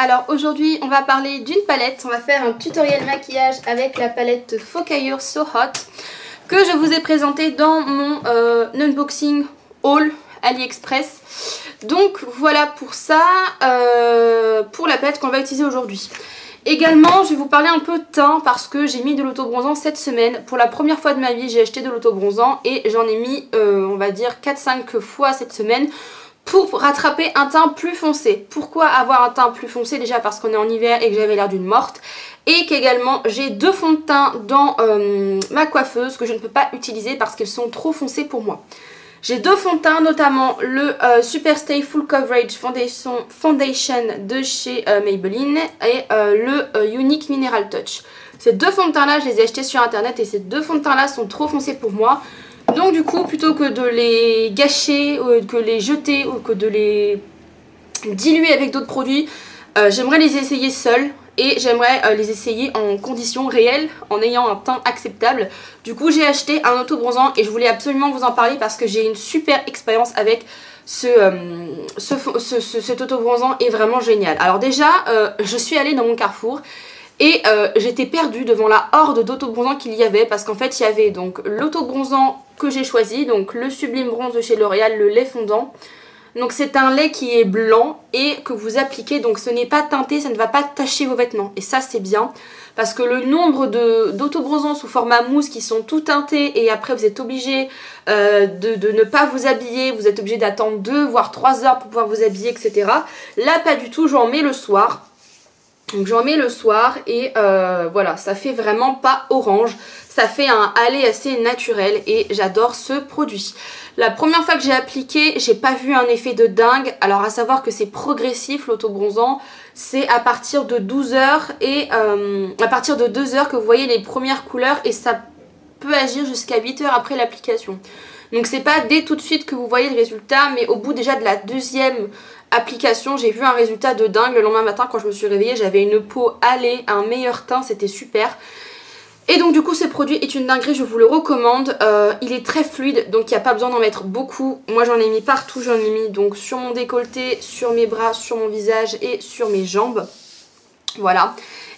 alors aujourd'hui on va parler d'une palette, on va faire un tutoriel maquillage avec la palette Focacure So Hot que je vous ai présentée dans mon unboxing haul AliExpress. Donc voilà pour ça, pour la palette qu'on va utiliser aujourd'hui. Également je vais vous parler un peu de teint parce que j'ai mis de l'autobronzant cette semaine. Pour la première fois de ma vie j'ai acheté de l'autobronzant et j'en ai mis on va dire 4-5 fois cette semaine pour rattraper un teint plus foncé. Pourquoi avoir un teint plus foncé? Déjà parce qu'on est en hiver et que j'avais l'air d'une morte. Et qu'également j'ai deux fonds de teint dans ma coiffeuse que je ne peux pas utiliser parce qu'ils sont trop foncés pour moi. J'ai deux fonds de teint, notamment le Superstay Full Coverage Foundation de chez Maybelline et le Unique Mineral Touch. Ces deux fonds de teint là je les ai achetés sur internet et ces deux fonds de teint là sont trop foncés pour moi. Donc du coup plutôt que de les gâcher, que les jeter ou que de les diluer avec d'autres produits, j'aimerais les essayer seuls. Et j'aimerais les essayer en conditions réelles, en ayant un teint acceptable. Du coup j'ai acheté un autobronzant et je voulais absolument vous en parler parce que j'ai une super expérience avec cet autobronzant est vraiment génial. Alors déjà je suis allée dans mon Carrefour et j'étais perdue devant la horde d'autobronzants qu'il y avait. Parce qu'en fait il y avait donc l'autobronzant que j'ai choisi, donc le Sublime Bronze de chez L'Oréal, le lait fondant. Donc c'est un lait qui est blanc et que vous appliquez, donc ce n'est pas teinté, ça ne va pas tacher vos vêtements. Et ça c'est bien parce que le nombre d'autobronzants sous format mousse qui sont tout teintés et après vous êtes obligé de ne pas vous habiller, vous êtes obligé d'attendre 2 voire 3 heures pour pouvoir vous habiller, etc. Là pas du tout, j'en mets le soir. Donc j'en mets le soir et voilà, ça fait vraiment pas orange. Ça fait un hâlé assez naturel et j'adore ce produit. La première fois que j'ai appliqué, j'ai pas vu un effet de dingue. Alors à savoir que c'est progressif l'autobronzant. C'est à partir de 12 heures et à partir de 2 heures que vous voyez les premières couleurs et ça peut agir jusqu'à 8 heures après l'application. Donc c'est pas dès tout de suite que vous voyez le résultat, mais au bout déjà de la deuxième application, j'ai vu un résultat de dingue. Le lendemain matin quand je me suis réveillée, j'avais une peau hâlée, un meilleur teint, c'était super. Et donc du coup ce produit est une dinguerie, je vous le recommande. Il est très fluide donc il n'y a pas besoin d'en mettre beaucoup. Moi j'en ai mis partout, j'en ai mis donc sur mon décolleté, sur mes bras, sur mon visage et sur mes jambes. Voilà.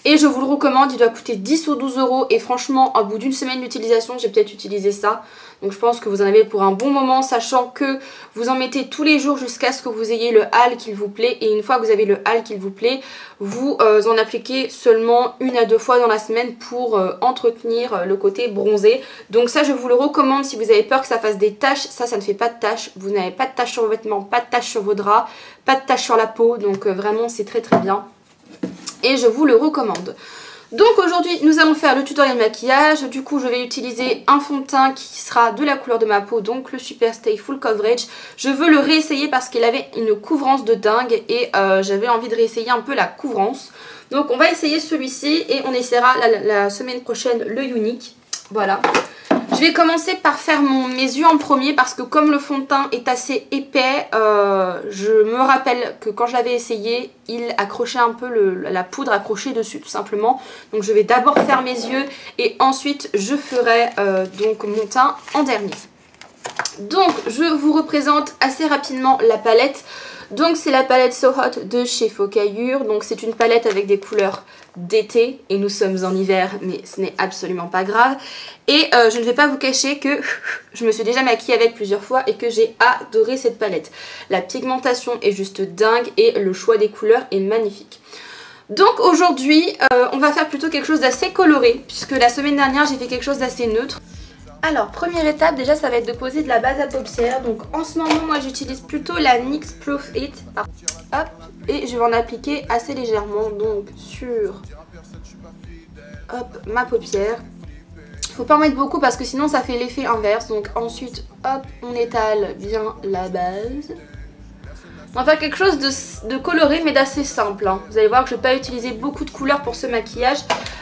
Et je vous le recommande, il doit coûter 10 ou 12 euros et franchement au bout d'une semaine d'utilisation j'ai peut-être utilisé ça. Donc je pense que vous en avez pour un bon moment, sachant que vous en mettez tous les jours jusqu'à ce que vous ayez le hâle qu'il vous plaît. Et une fois que vous avez le hâle qu'il vous plaît, vous en appliquez seulement 1 à 2 fois dans la semaine pour entretenir le côté bronzé. Donc ça je vous le recommande si vous avez peur que ça fasse des taches. Ça ne fait pas de taches, vous n'avez pas de taches sur vos vêtements, pas de taches sur vos draps, pas de taches sur la peau. Donc vraiment c'est très très bien. Et je vous le recommande. Donc aujourd'hui nous allons faire le tutoriel maquillage. Du coup je vais utiliser un fond de teint qui sera de la couleur de ma peau, donc le Superstay Full Coverage. Je veux le réessayer parce qu'il avait une couvrance de dingue et j'avais envie de réessayer un peu la couvrance. Donc on va essayer celui-ci et on essaiera la semaine prochaine le Unique. Voilà. Je vais commencer par faire mes yeux en premier parce que comme le fond de teint est assez épais, je me rappelle que quand je l'avais essayé, il accrochait un peu, la poudre accrochée dessus tout simplement. Donc je vais d'abord faire mes yeux et ensuite je ferai donc mon teint en dernier. Donc je vous représente assez rapidement la palette. Donc c'est la palette So Hot de chez Focacure. Donc c'est une palette avec des couleurs d'été et nous sommes en hiver mais ce n'est absolument pas grave. Et je ne vais pas vous cacher que je me suis déjà maquillée avec plusieurs fois et que j'ai adoré cette palette. La pigmentation est juste dingue et le choix des couleurs est magnifique. Donc aujourd'hui on va faire plutôt quelque chose d'assez coloré puisque la semaine dernière j'ai fait quelque chose d'assez neutre. Alors première étape déjà ça va être de poser de la base à paupières. Donc en ce moment moi j'utilise plutôt la NYX Proof It. Hop, et je vais en appliquer assez légèrement donc sur hop, ma paupière. Faut pas en mettre beaucoup parce que sinon ça fait l'effet inverse. Donc ensuite hop on étale bien la base. On va faire quelque chose de coloré mais d'assez simple hein. Vous allez voir que je ne vais pas utiliser beaucoup de couleurs pour ce maquillage.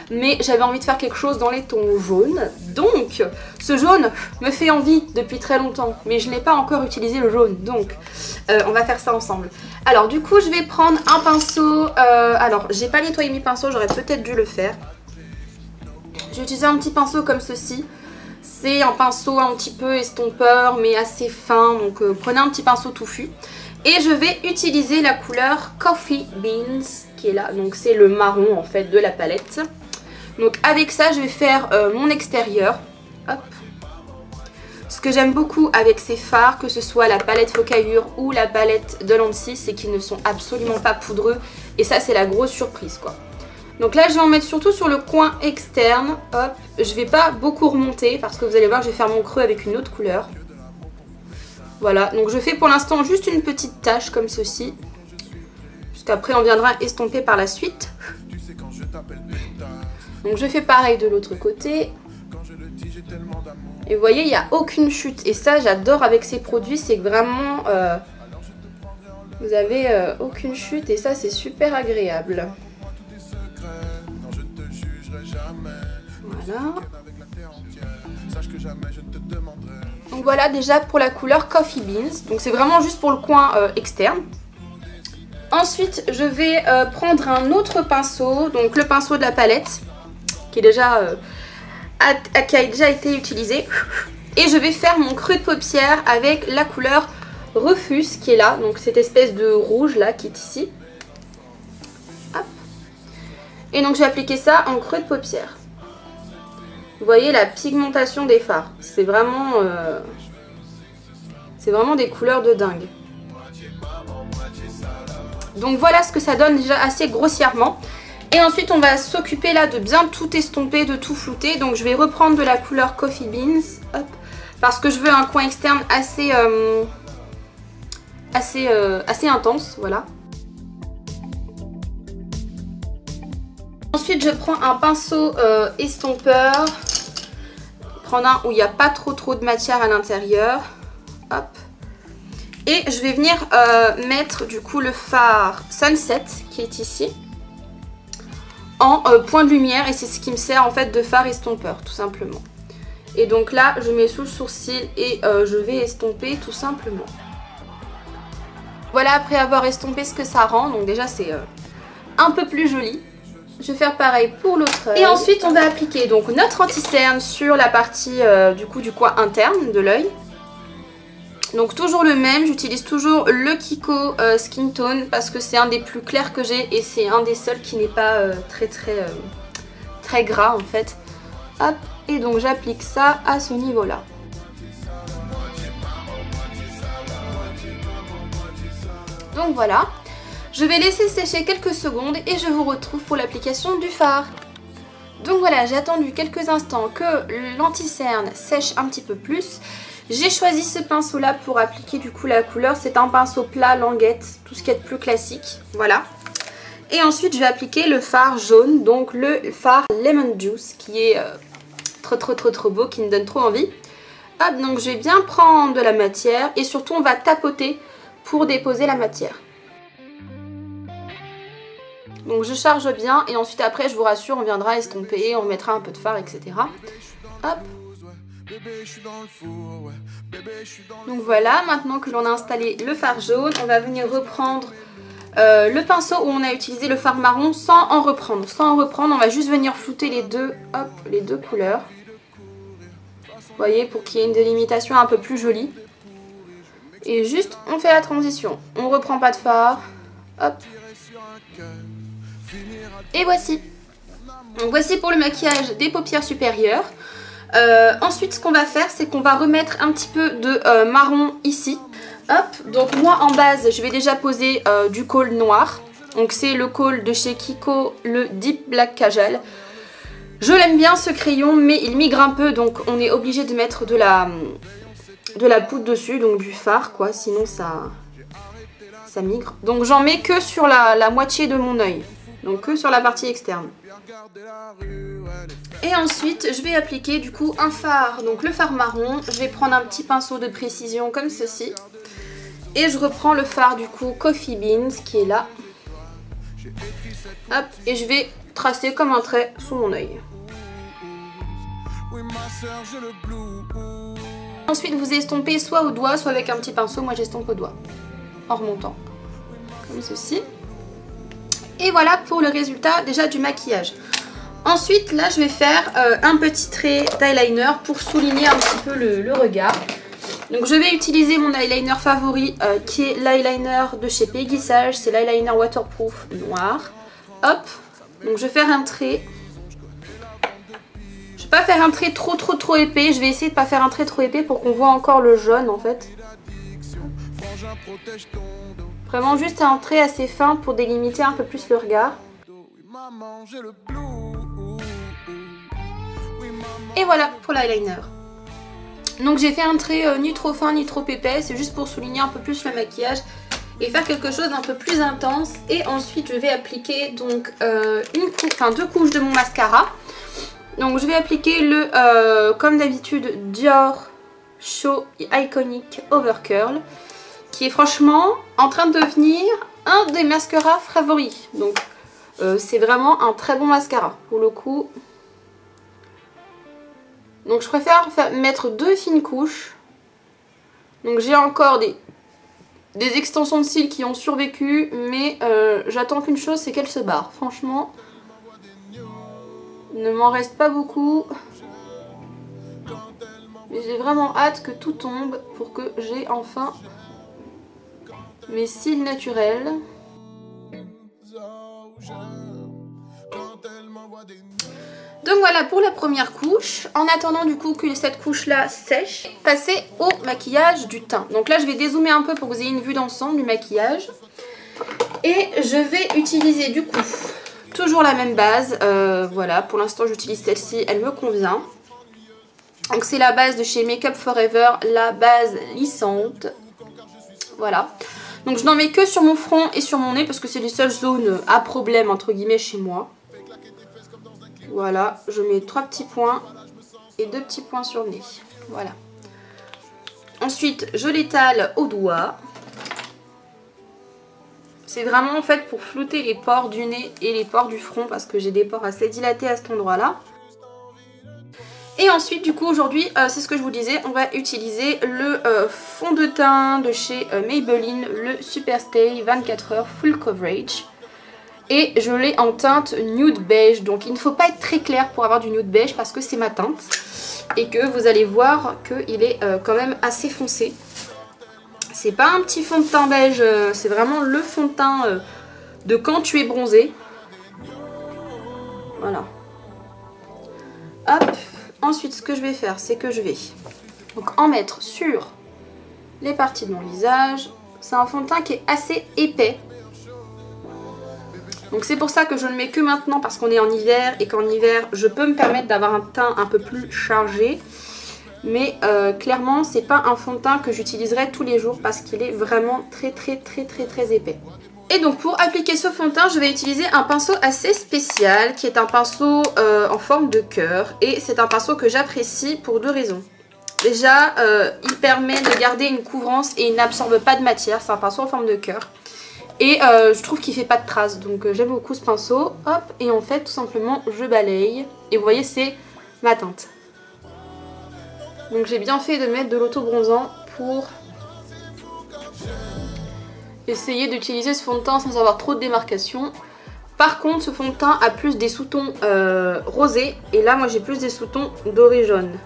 Mais j'avais envie de faire quelque chose dans les tons jaunes. Donc ce jaune me fait envie depuis très longtemps. Mais je n'ai pas encore utilisé le jaune. Donc on va faire ça ensemble. Alors du coup je vais prendre un pinceau. Alors j'ai pas nettoyé mes pinceaux, j'aurais peut-être dû le faire. J'ai utilisé un petit pinceau comme ceci. C'est un pinceau un petit peu estompeur mais assez fin. Donc prenez un petit pinceau touffu. Et je vais utiliser la couleur Coffee Beans qui est là. Donc c'est le marron en fait de la palette. Donc avec ça je vais faire mon extérieur. Hop. Ce que j'aime beaucoup avec ces fards, que ce soit la palette Focallure ou la palette de Lancy, c'est qu'ils ne sont absolument pas poudreux. Et ça c'est la grosse surprise quoi. Donc là je vais en mettre surtout sur le coin externe. Hop. Je vais pas beaucoup remonter parce que vous allez voir je vais faire mon creux avec une autre couleur. Voilà, donc je fais pour l'instant juste une petite tache comme ceci. Puisqu'après on viendra estomper par la suite. Donc je fais pareil de l'autre côté. Et vous voyez, il n'y a aucune chute. Et ça, j'adore avec ces produits, c'est que vraiment, vous avez aucune chute. Et ça, c'est super agréable. Voilà. Donc voilà déjà pour la couleur Coffee Beans. Donc c'est vraiment juste pour le coin externe. Ensuite, je vais prendre un autre pinceau. Donc le pinceau de la palette, qui est déjà... qui a déjà été utilisé, et je vais faire mon creux de paupière avec la couleur Refuse qui est là, donc cette espèce de rouge là qui est ici. Hop. Et donc j'ai appliqué ça en creux de paupière. Vous voyez la pigmentation des fards, c'est vraiment des couleurs de dingue. Donc voilà ce que ça donne déjà assez grossièrement. Et ensuite on va s'occuper là de bien tout estomper, de tout flouter. Donc je vais reprendre de la couleur Coffee Beans, hop, parce que je veux un coin externe assez intense, voilà. Ensuite je prends un pinceau estompeur, prendre un où il n'y a pas trop de matière à l'intérieur, hop. Et je vais venir mettre du coup le fard Sunset qui est ici. En point de lumière, et c'est ce qui me sert en fait de fard estompeur tout simplement. Et donc là je mets sous le sourcil et je vais estomper tout simplement. Voilà, après avoir estompé ce que ça rend, donc déjà c'est un peu plus joli. Je vais faire pareil pour l'autre œil. Et ensuite on va appliquer donc notre anti-cerne sur la partie du coin interne de l'œil. Donc toujours le même, j'utilise toujours le Kiko Skin Tone parce que c'est un des plus clairs que j'ai et c'est un des seuls qui n'est pas très gras en fait. Hop, et donc j'applique ça à ce niveau-là. Donc voilà, je vais laisser sécher quelques secondes et je vous retrouve pour l'application du fard. Donc voilà, j'ai attendu quelques instants que l'anti-cerne sèche un petit peu plus. J'ai choisi ce pinceau là pour appliquer du coup la couleur, c'est un pinceau plat languette, tout ce qui est de plus classique, voilà. Et ensuite je vais appliquer le fard jaune, donc le fard Lemon Juice qui est trop beau, qui me donne trop envie. Hop, donc je vais bien prendre de la matière et surtout on va tapoter pour déposer la matière. Donc je charge bien et ensuite après je vous rassure on viendra estomper, on mettra un peu de fard etc. Hop. Donc voilà, maintenant que l'on a installé le fard jaune, on va venir reprendre le pinceau où on a utilisé le fard marron sans en reprendre. Sans en reprendre, on va juste venir flouter les deux couleurs. Vous voyez, pour qu'il y ait une délimitation un peu plus jolie. Et juste, on fait la transition. On reprend pas de fard. Hop. Et voici. Donc voici pour le maquillage des paupières supérieures. Ensuite ce qu'on va faire c'est qu'on va remettre un petit peu de marron ici. Hop, donc moi en base je vais déjà poser du kohl noir. Donc c'est le kohl de chez Kiko, le Deep Black Kajal. Je l'aime bien ce crayon mais il migre un peu donc on est obligé de mettre de la poudre dessus, donc du fard quoi, sinon ça migre. Donc j'en mets que sur la moitié de mon œil, donc que sur la partie externe. Et ensuite je vais appliquer du coup un fard, donc le fard marron. Je vais prendre un petit pinceau de précision comme ceci. Et je reprends le fard du coup Coffee Beans qui est là. Hop, et je vais tracer comme un trait sous mon œil. Ensuite vous estompez soit au doigt soit avec un petit pinceau, moi j'estompe au doigt en remontant comme ceci. Et voilà pour le résultat déjà du maquillage. Ensuite là je vais faire un petit trait d'eyeliner pour souligner un petit peu le regard. Donc je vais utiliser mon eyeliner favori qui est l'eyeliner de chez Peggy Sage, c'est l'eyeliner waterproof noir. Hop, donc je vais faire un trait. Je vais pas faire un trait trop épais. Je vais essayer de pas faire un trait trop épais pour qu'on voit encore le jaune en fait. Vraiment juste un trait assez fin pour délimiter un peu plus le regard. Et voilà pour l'eyeliner. Donc j'ai fait un trait ni trop fin ni trop épais. C'est juste pour souligner un peu plus le maquillage et faire quelque chose d'un peu plus intense. Et ensuite je vais appliquer donc deux couches de mon mascara. Donc je vais appliquer le, comme d'habitude, Dior Show Iconic Overcurl, qui est franchement en train de devenir un des mascaras favoris. Donc c'est vraiment un très bon mascara pour le coup. Donc je préfère mettre 2 fines couches. Donc j'ai encore des extensions de cils qui ont survécu, mais j'attends qu'une chose, c'est qu'elles se barrent. Franchement, il ne m'en reste pas beaucoup. Mais j'ai vraiment hâte que tout tombe pour que j'ai enfin mes cils naturels. Donc voilà pour la première couche. En attendant du coup que cette couche là sèche, passer au maquillage du teint. Donc là je vais dézoomer un peu pour que vous ayez une vue d'ensemble du maquillage. Et je vais utiliser du coup toujours la même base. Voilà, pour l'instant j'utilise celle-ci, elle me convient. Donc c'est la base de chez Make Up Forever, la base lissante. Voilà. Donc je n'en mets que sur mon front et sur mon nez parce que c'est les seules zones à problème entre guillemets chez moi. Voilà, je mets 3 petits points et 2 petits points sur le nez. Voilà. Ensuite, je l'étale au doigt. C'est vraiment en fait pour flouter les pores du nez et les pores du front parce que j'ai des pores assez dilatés à cet endroit-là. Et ensuite, du coup, aujourd'hui, c'est ce que je vous disais, on va utiliser le fond de teint de chez Maybelline, le Super Stay 24 heures Full Coverage. Et je l'ai en teinte nude beige, donc il ne faut pas être très clair pour avoir du nude beige parce que c'est ma teinte. Et que vous allez voir qu'il est quand même assez foncé. C'est pas un petit fond de teint beige, c'est vraiment le fond de teint de quand tu es bronzé. Voilà. Hop. Ensuite, ce que je vais faire, c'est que je vais donc en mettre sur les parties de mon visage. C'est un fond de teint qui est assez épais. Donc c'est pour ça que je le mets que maintenant parce qu'on est en hiver et qu'en hiver je peux me permettre d'avoir un teint un peu plus chargé. Mais clairement c'est pas un fond de teint que j'utiliserai tous les jours parce qu'il est vraiment très épais. Et donc pour appliquer ce fond de teint je vais utiliser un pinceau assez spécial qui est un pinceau en forme de cœur. Et c'est un pinceau que j'apprécie pour 2 raisons. Déjà il permet de garder une couvrance et il n'absorbe pas de matière, c'est un pinceau en forme de cœur. Et je trouve qu'il fait pas de traces, donc j'aime beaucoup ce pinceau. Hop, et en fait tout simplement je balaye. Et vous voyez c'est ma teinte. Donc j'ai bien fait de mettre de l'auto-bronzant pour essayer d'utiliser ce fond de teint sans avoir trop de démarcation. Par contre ce fond de teint a plus des sous-tons rosés. Et là moi j'ai plus des sous-tons doré jaune.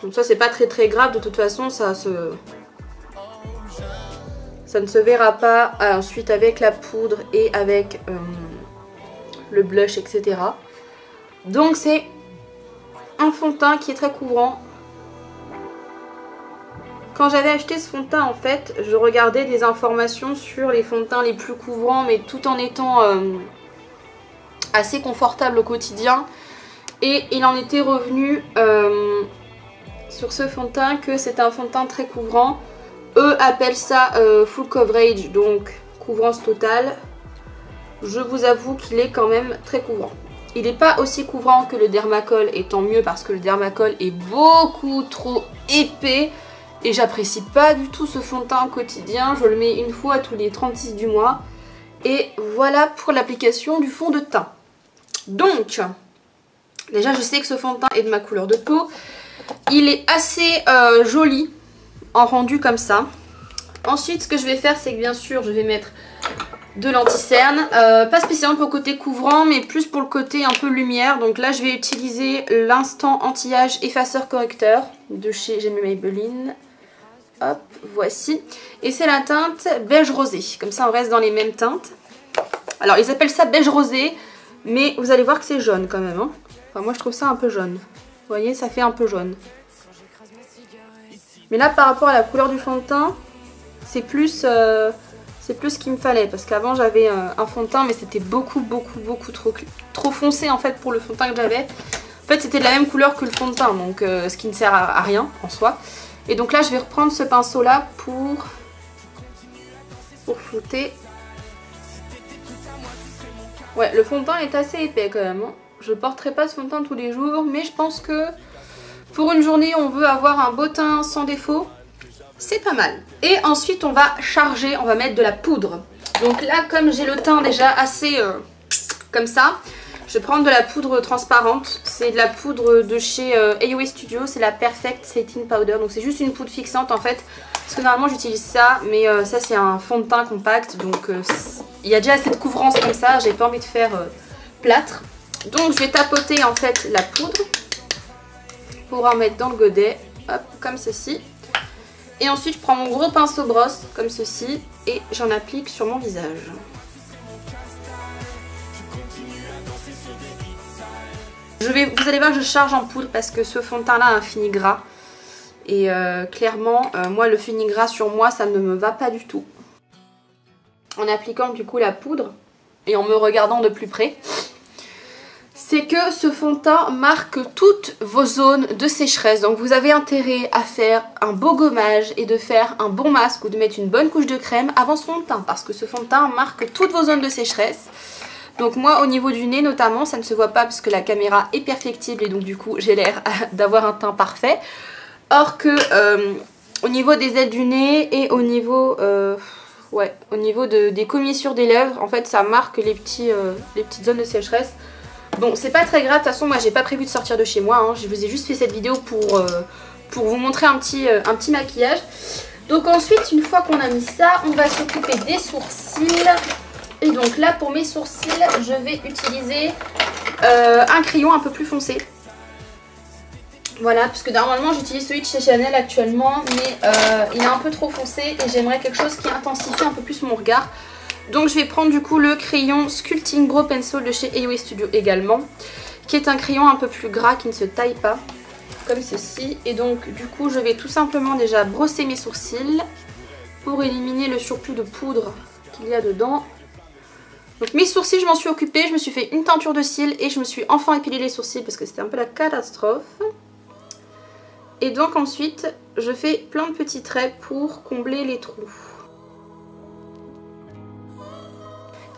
Donc ça c'est pas très grave, de toute façon ça ne se verra pas ensuite avec la poudre et avec le blush, etc. Donc c'est un fond de teint qui est très couvrant. Quand j'avais acheté ce fond de teint, en fait, je regardais des informations sur les fonds de teint les plus couvrants, mais tout en étant assez confortable au quotidien. Et il en était revenu sur ce fond de teint que c'est un fond de teint très couvrant. Eux appellent ça full coverage, donc couvrance totale. Je vous avoue qu'il est quand même très couvrant. Il n'est pas aussi couvrant que le Dermacol, et tant mieux parce que le Dermacol est beaucoup trop épais. Et j'apprécie pas du tout ce fond de teint au quotidien. Je le mets une fois tous les 36 du mois. Et voilà pour l'application du fond de teint. Donc, déjà je sais que ce fond de teint est de ma couleur de peau. Il est assez joli en rendu comme ça. Ensuite ce que je vais faire c'est que bien sûr je vais mettre de l'anti-cerne. Pas spécialement pour le côté couvrant mais plus pour le côté un peu lumière. Donc là je vais utiliser l'instant anti-âge effaceur correcteur de chez Maybelline. Hop, voici. Et c'est la teinte beige rosé. Comme ça on reste dans les mêmes teintes. Alors ils appellent ça beige rosé, mais vous allez voir que c'est jaune quand même. Hein. Enfin moi je trouve ça un peu jaune. Vous voyez, ça fait un peu jaune. Mais là par rapport à la couleur du fond de teint, c'est plus ce qu'il me fallait. Parce qu'avant j'avais un fond de teint mais c'était beaucoup trop foncé en fait pour le fond de teint que j'avais. En fait c'était de la même couleur que le fond de teint, donc ce qui ne sert à rien en soi. Et donc là je vais reprendre ce pinceau là pour flouter. Ouais, le fond de teint est assez épais quand même. Hein. Je porterai pas ce fond de teint tous les jours, mais je pense que pour une journée on veut avoir un beau teint sans défaut. C'est pas mal. Et ensuite on va charger, on va mettre de la poudre. Donc là comme j'ai le teint déjà assez comme ça, je vais prendre de la poudre transparente. C'est de la poudre de chez AOA Studio, c'est la Perfect Setting Powder. Donc c'est juste une poudre fixante en fait. Parce que normalement j'utilise ça, mais ça c'est un fond de teint compact. Donc il y a déjà assez de couvrance comme ça, j'ai pas envie de faire plâtre. Donc je vais tapoter en fait la poudre pour en mettre dans le godet, hop, comme ceci. Et ensuite je prends mon gros pinceau brosse comme ceci et j'en applique sur mon visage. Vous allez voir que je charge en poudre parce que ce fond de teint là a un fini gras. Et clairement, moi le fini gras sur moi ça ne me va pas du tout. En appliquant du coup la poudre et en me regardant de plus près, c'est que ce fond de teint marque toutes vos zones de sécheresse. Donc vous avez intérêt à faire un beau gommage et de faire un bon masque ou de mettre une bonne couche de crème avant ce fond de teint. Parce que ce fond de teint marque toutes vos zones de sécheresse. Donc moi au niveau du nez notamment, ça ne se voit pas parce que la caméra est perfectible et donc du coup j'ai l'air d'avoir un teint parfait. Or que au niveau des ailes du nez et au niveau, des commissures des lèvres, en fait ça marque les petites zones de sécheresse. Bon c'est pas très grave, de toute façon moi j'ai pas prévu de sortir de chez moi, hein. Je vous ai juste fait cette vidéo pour vous montrer un petit maquillage. Donc ensuite une fois qu'on a mis ça, on va s'occuper des sourcils. Et donc là pour mes sourcils je vais utiliser un crayon un peu plus foncé. Voilà, parce que normalement j'utilise celui de chez Chanel actuellement, mais il est un peu trop foncé et j'aimerais quelque chose qui intensifie un peu plus mon regard. Donc je vais prendre du coup le crayon Sculpting Brow Pencil de chez AOA Studio également, qui est un crayon un peu plus gras qui ne se taille pas, comme ceci. Et donc du coup je vais tout simplement déjà brosser mes sourcils pour éliminer le surplus de poudre qu'il y a dedans. Donc mes sourcils je m'en suis occupée, je me suis fait une teinture de cils et je me suis enfin épilé les sourcils parce que c'était un peu la catastrophe. Et donc ensuite, je fais plein de petits traits pour combler les trous.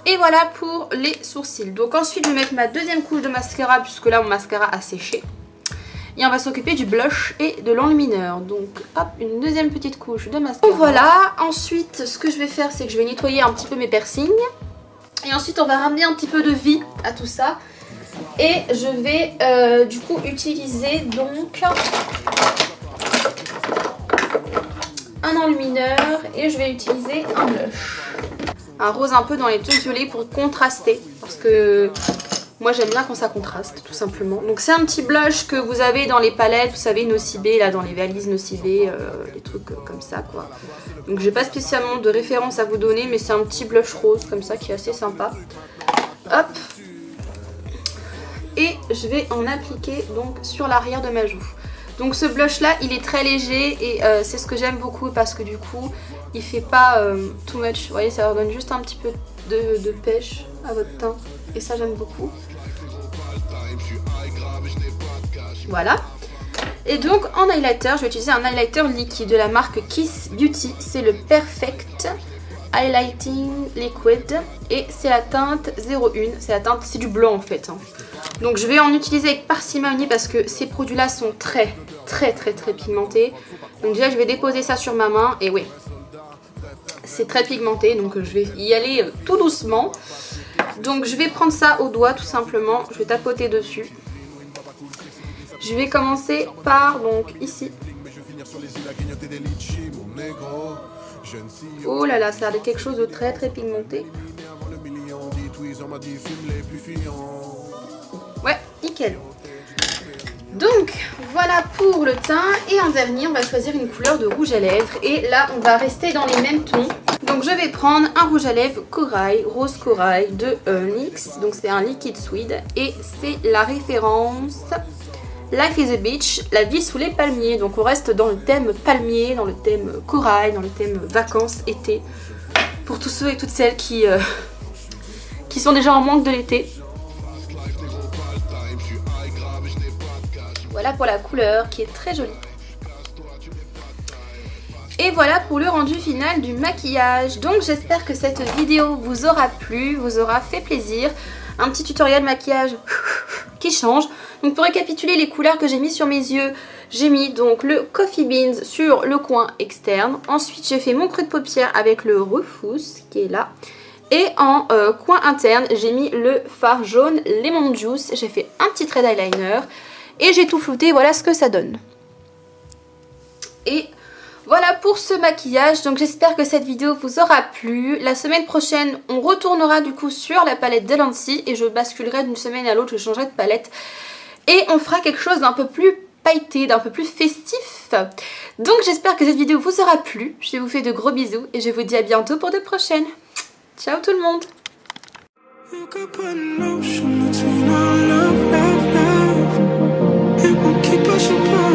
Et voilà pour les sourcils. Donc ensuite, je vais mettre ma deuxième couche de mascara puisque là, mon mascara a séché. Et on va s'occuper du blush et de l'enlumineur. Donc hop, une deuxième petite couche de mascara. Donc voilà, ensuite, ce que je vais faire, c'est que je vais nettoyer un petit peu mes piercings. Et ensuite, on va ramener un petit peu de vie à tout ça. Et je vais du coup utiliser donc un enlumineur et je vais utiliser un blush. Un rose un peu dans les tons violets pour contraster. Parce que moi j'aime bien quand ça contraste tout simplement. Donc c'est un petit blush que vous avez dans les palettes, vous savez Nocibé, là dans les valises Nocibé, les trucs comme ça quoi. Donc j'ai pas spécialement de référence à vous donner mais c'est un petit blush rose comme ça qui est assez sympa. Hop. Et je vais en appliquer donc sur l'arrière de ma joue. Donc ce blush là il est très léger et c'est ce que j'aime beaucoup parce que du coup il fait pas too much. Vous voyez ça leur donne juste un petit peu de pêche à votre teint et ça j'aime beaucoup. Voilà. Et donc en highlighter je vais utiliser un highlighter liquide de la marque Kiss Beauty. C'est le Perfect Highlighting Liquid et c'est la teinte 01. C'est du blanc en fait. Hein. Donc je vais en utiliser avec parcimonie parce que ces produits là sont très pigmentés. Donc déjà je vais déposer ça sur ma main et oui, c'est très pigmenté donc je vais y aller tout doucement. Donc je vais prendre ça au doigt tout simplement, je vais tapoter dessus. Je vais commencer par donc ici. Oh là là, ça a l'air de quelque chose de très pigmenté. Ouais, nickel. Donc voilà pour le teint et en dernier on va choisir une couleur de rouge à lèvres et là on va rester dans les mêmes tons. Donc je vais prendre un rouge à lèvres corail, rose corail de NYX. Donc c'est un liquide suede et c'est la référence Life is a Beach, la vie sous les palmiers. Donc on reste dans le thème palmier, dans le thème corail, dans le thème vacances, été. Pour tous ceux et toutes celles qui sont déjà en manque de l'été. Voilà pour la couleur qui est très jolie. Et voilà pour le rendu final du maquillage. Donc j'espère que cette vidéo vous aura plu, vous aura fait plaisir. Un petit tutoriel maquillage qui change. Donc pour récapituler les couleurs que j'ai mis sur mes yeux, j'ai mis donc le Coffee Beans sur le coin externe. Ensuite j'ai fait mon creux de paupière avec le Refousse qui est là. Et en coin interne j'ai mis le fard jaune Lemon Juice. J'ai fait un petit trait d'eyeliner et j'ai tout flouté, voilà ce que ça donne. Et voilà pour ce maquillage, donc j'espère que cette vidéo vous aura plu. La semaine prochaine, on retournera du coup sur la palette d'Elancy et je basculerai d'une semaine à l'autre, je changerai de palette. Et on fera quelque chose d'un peu plus pailleté, d'un peu plus festif. Donc j'espère que cette vidéo vous aura plu. Je vous fais de gros bisous et je vous dis à bientôt pour de prochaines. Ciao tout le monde! Keep pushing